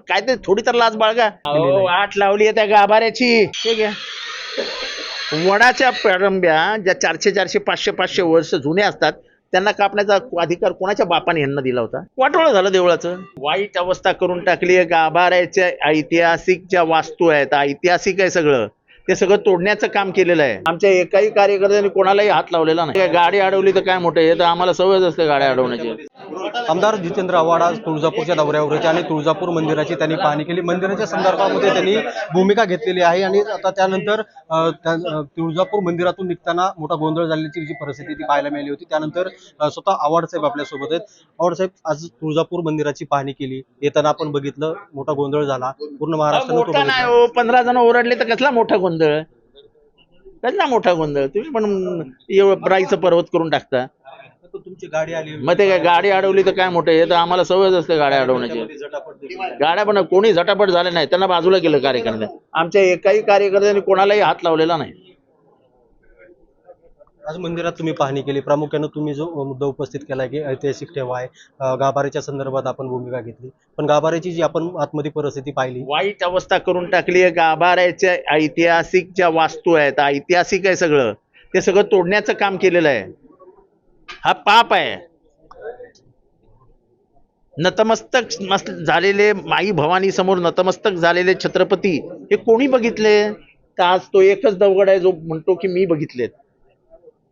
काय ते थोडी तर लाज बाळगा. आठ लावली आहे त्या गाभाऱ्याची. ठीक आहे, वडाच्या पेरंब्या ज्या 400 500 वर्ष जुने असतात त्यांना कापण्याचा अधिकार कोणाच्या बापाने यांना दिला होता? वाटोळं झालं देवळाचं. वाईट अवस्था करून टाकली आहे. गाभाऱ्याच्या ऐतिहासिक ज्या वास्तू आहेत, ऐतिहासिक आहे सगळं, ते सगळं तोडण्याचं काम केलेलं आहे. आमच्या एकाही कार्यकर्त्यांनी कोणालाही हात लावलेला नाही. गाडी अडवली तर काय मोठं, हे तर आम्हाला सवयच असते गाड्या अडवण्याची. आमदार जितेंद्र आव्हाड आज तुळजापूरच्या दौऱ्यावर होते आणि तुळजापूर मंदिराची त्यांनी पाहणी केली. मंदिराच्या संदर्भामध्ये त्यांनी भूमिका घेतलेली आहे आणि आता त्यानंतर तुळजापूर मंदिरातून निघताना मोठा गोंधळ झाल्याची जी परिस्थिती ती पाहायला मिळाली होती. त्यानंतर स्वतः आव्हाड साहेब आपल्यासोबत आहेत. आव्हाड साहेब, आज तुळजापूर मंदिराची पाहणी केली, येताना आपण बघितलं मोठा गोंधळ झाला पूर्ण महाराष्ट्रात. नाही हो, 15 जण ओरडले तर कसला मोठा गोंधळ, कसला मोठा गोंधळ. तुम्ही पण एवढं राईचं पर्वत करून टाकता. तुमची गाडी आली, मग ते काय गाडी अडवली तर काय मोठं, हे तर आम्हाला सवयच असते गाड्या अडवण्याची. गाड्या पण कोणी झटापट झाले नाही, त्यांना बाजूला केलं कार्यकर्त्यांनी. आमच्या एकाही कार्यकर्त्यांनी कोणालाही हात लावलेला नाही. आज मंदिरात तुम्ही पाहणी केली, प्रामुख्याने तुम्ही जो मुद्दा उपस्थित केला की ऐतिहासिक ठेवा आहे, गाभाऱ्याच्या संदर्भात आपण भूमिका घेतली, पण गाभाऱ्याची जी आपण आतमध्ये परिस्थिती पाहिली, वाईट अवस्था करून टाकली आहे. गाभाऱ्याच्या ऐतिहासिक ज्या वास्तू आहेत, ऐतिहासिक आहे सगळं, ते सगळं तोडण्याचं काम केलेलं आहे. हा पाप आहे. नतमस्तक झालेले, माई भवानी समोर नतमस्तक झालेले छत्रपती हे कोणी बघितले? तर आज तो एकच दवगड आहे जो म्हणतो की मी बघितलेत.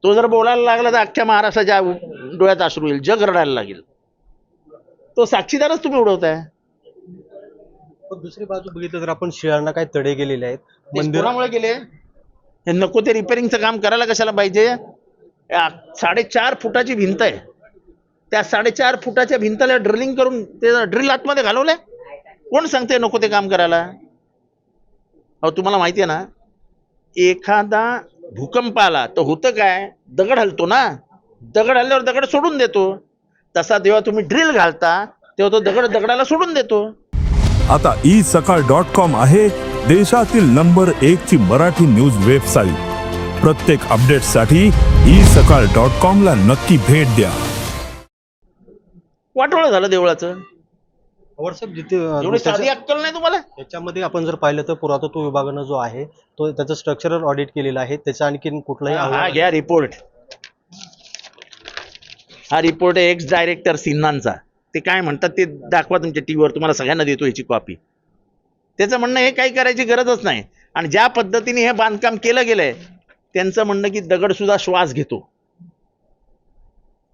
तो जर बोलायला लागला तर अख्ख्या महाराष्ट्राच्या डोळ्यात अश्रू येईल, जग रडायला लागेल. तो साक्षीदारच तुम्ही उडवताय. पण दुसरी बाजू बघितलं तर आपण शिळांना काय तडे गेलेले आहेत, मंदिरामुळे गेले. हे नको ते रिपेअरिंगचं काम करायला कशाला पाहिजे? 4.5 फुटाची भिंत आहे, त्या 4.5 फुटाच्या भिंतला ड्रिलिंग करून ते ड्रिल आतमध्ये घालवलंय. कोण सांगते नको ते काम करायला? अहो, तुम्हाला माहिती आहे ना, एखादा भूकंप आला तर होतं काय, दगड हलतो ना, दगड हलल्यावर दगड सोडून देतो. तसा जेव्हा तुम्ही ड्रिल घालता तेव्हा तो दगड दगडाला सोडून देतो. आता isakal.com आहे देशातील नंबर 1 ची मराठी न्यूज वेबसाईट. प्रत्येक अपडेटसाठी isakal.com ला नक्की भेट द्या. वाटोळं झालं देवळाचं. व्हॉट्सअप जिथे एवढी साधी अक्कल नाही तुम्हाला? याच्यामध्ये आपण जर पाहिलं तर पुरातत्व विभागानं जो आहे तो त्याचं स्ट्रक्चरल ऑडिट केलेलं आहे, त्याचा आणखी कुठलाही हा घ्या रिपोर्ट. हा रिपोर्ट आहे एक्स डायरेक्टर सिन्हांचा. ते काय म्हणतात ते दाखवा तुमच्या टीव्हीवर, तुम्हाला सगळ्यांना देतो याची कॉपी. त्याचं म्हणणं हे काही करायची गरजच नाही. आणि ज्या पद्धतीने हे बांधकाम केलं गेलंय, त्यांचं म्हणणं की दगड सुद्धा श्वास घेतो,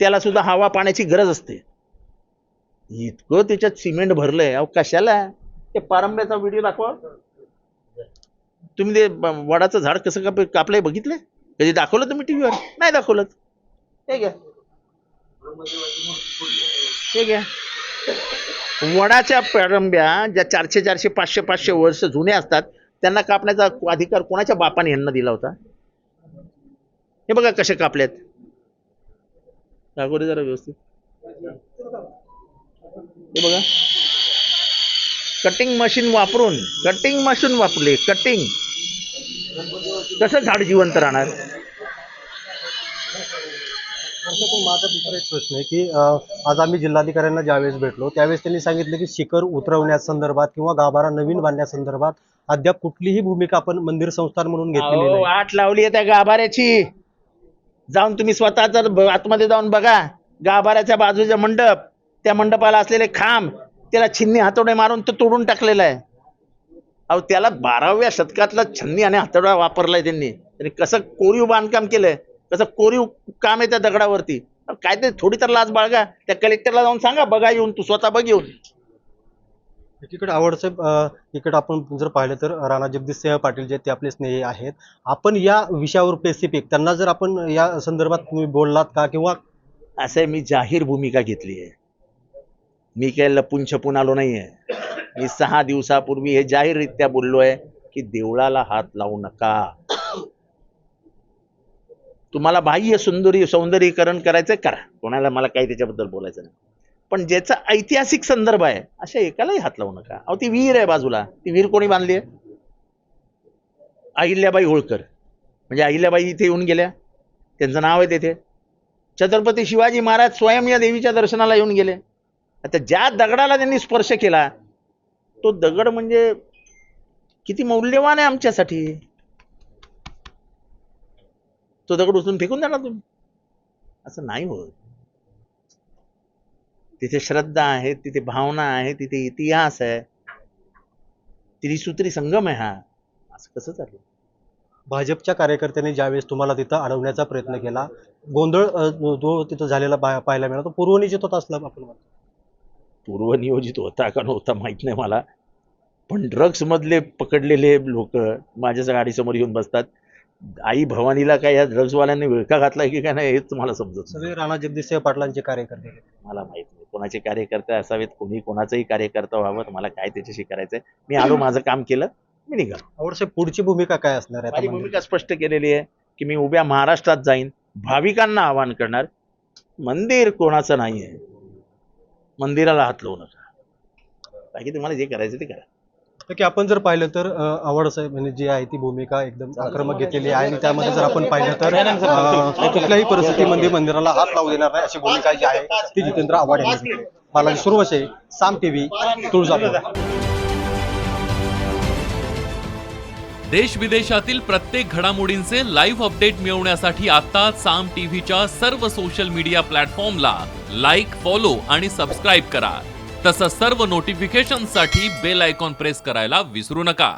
त्याला सुद्धा हवा पाण्याची गरज असते. इतकं त्याच्यात सिमेंट भरलंय. अहो कशाला? ते पारंब्याचा व्हिडिओ दाखवा तुम्ही. ते वडाचं झाड कसं कापलंय बघितलंय? कधी दाखवलं तुम्ही टीव्हीवर? नाही दाखवलं. हे घ्या, हे घ्या. वडाच्या पेरंब्या ज्या 400 500 वर्ष जुने असतात त्यांना कापण्याचा अधिकार कोणाच्या बापाने यांना दिला होता? हे बघा कसे कापलेत. दाखवले जरा व्यवस्थित. हे बघा, कटिंग मशीन वापरले. कटिंग कसं झाड जिवंत राहणार? माझा दुसरा एक प्रश्न आहे की आज आम्ही जिल्हाधिकाऱ्यांना ज्यावेळेस भेटलो त्यावेळेस त्यांनी सांगितलं की शिखर उतरवण्यासंदर्भात किंवा गाभारा नवीन बांधण्यासंदर्भात अद्याप कुठलीही भूमिका आपण मंदिर संस्थान म्हणून घेतलेली नाही. आठ लावली आहे त्या गाभाऱ्याची. जाऊन तुम्ही स्वतः जर आतमध्ये जाऊन बघा, गाभाऱ्याच्या बाजूचा मंडप, त्या मंडपाला असलेले खांब, त्याला छिन्नी हातोडे मारून तो तोडून टाकलेला आहे. अहो, त्याला 12व्या शतकातला छन्नी आणि हातोडा वापरलाय त्यांनी. कसं कोरीव बांधकाम केलंय, कसं कोरीव काम आहे त्या दगडावरती. काय ते थोडी तर लाज बाळगा. त्या कलेक्टरला जाऊन सांगा, बघा येऊन, तू स्वतः बघ येऊन. एकीकडे आव्हाड साहेब, इकडे आपण जर पाहिलं तर राणा जगदीशसिंह पाटील जे ते आपले स्नेही आहेत. आपण या विषयावर स्पेसिफिक त्यांना जर आपण या संदर्भात तुम्ही बोललात का, किंवा असं मी जाहीर भूमिका घेतली आहे. मी काय लपून छपून आलो नाहीये. मी 6 दिवसापूर्वी हे जाहीररित्या बोललो आहे की देवळाला हात लावू नका. तुम्हाला बाह्य सौंदर्यीकरण करायचंय करा, कोणाला मला काही त्याच्याबद्दल बोलायचं नाही. पण ज्याचा ऐतिहासिक संदर्भ आहे अशा एकालाही हात लावू नका. अहो, ती विहीर आहे बाजूला. ती विहीर कोणी बांधली आहे? अहिल्याबाई होळकर. म्हणजे अहिल्याबाई इथे येऊन गेल्या, त्यांचं नाव आहे तिथे. छत्रपती शिवाजी महाराज स्वयं या देवीच्या दर्शनाला येऊन गेले. आता ज्या दगडाला त्यांनी स्पर्श केला तो दगड म्हणजे किती मौल्यवान आहे आमच्यासाठी. तो दगड उचलून फेकून द्या ना तुम्ही. असं नाही होत. तिथे श्रद्धा आहे, तिथे भावना आहे, तिथे इतिहास आहे, त्रिसूत्री संगम आहे हा. असं कसं चालेल? भाजपच्या कार्यकर्त्यांनी ज्यावेळेस तुम्हाला तिथं अडवण्याचा प्रयत्न केला, गोंधळ जो तिथं झालेला पाहायला मिळाला, तो पूर्वनियोजित होता असला आपण म्हणतो. पूर्वनियोजित होता का नव्हता माहित नाही मला, पण ड्रग्स मधले पकडलेले लोक माझ्या गाडीसमोर येऊन बसतात. आई भवानीला काय या ड्रग्सवाल्यांनी विळखा घातलाय की काय नाही हेच मला समजत नाही. सगळे राणा जगदीशसिंह पाटलांचे कार्यकर्ते. मला माहित नाही कोणाचे कार्यकर्ते असावेत, कोणी कोणाचाही कार्यकर्ता व्हावं, मला काय त्याच्याशी करायचंय. मी आलो, माझं काम केलं, मी निघालो. आवडसाहेब, पुढची भूमिका काय असणार आहे? माझी भूमिका स्पष्ट केलेली आहे की मी उभ्या महाराष्ट्रात जाईन, भाविकांना आवाहन करणार, मंदिर कोणाचं नाहीये, मंदिराला हात लावू नका, बाकी तुम्हाला जे करायचं ते करा. की आपण जर पाहिलं तर आवडसाहेब यांनी जी आहे ती भूमिका एकदम आक्रमक घेतलेली आहे आणि त्यामध्ये जर आपण पाहिलं तर कुठल्याही परिस्थितीमध्ये मंदिराला हात लावू देणार नाही अशी भूमिका जी आहे ती जितेंद्र आव्हाड यांनी घेतली. बालाजी सुरवसे, साम टीव्ही, तुळजापूर. देश विदेशातील प्रत्येक घडामोडींचे लाईव्ह अपडेट मिळवण्यासाठी आता साम टीव्हीच्या सर्व सोशल मीडिया प्लॅटफॉर्मला लाईक, फॉलो आणि सबस्क्राईब करा. तसंच सर्व नोटिफिकेशनसाठी बेल आयकॉन प्रेस करायला विसरू नका.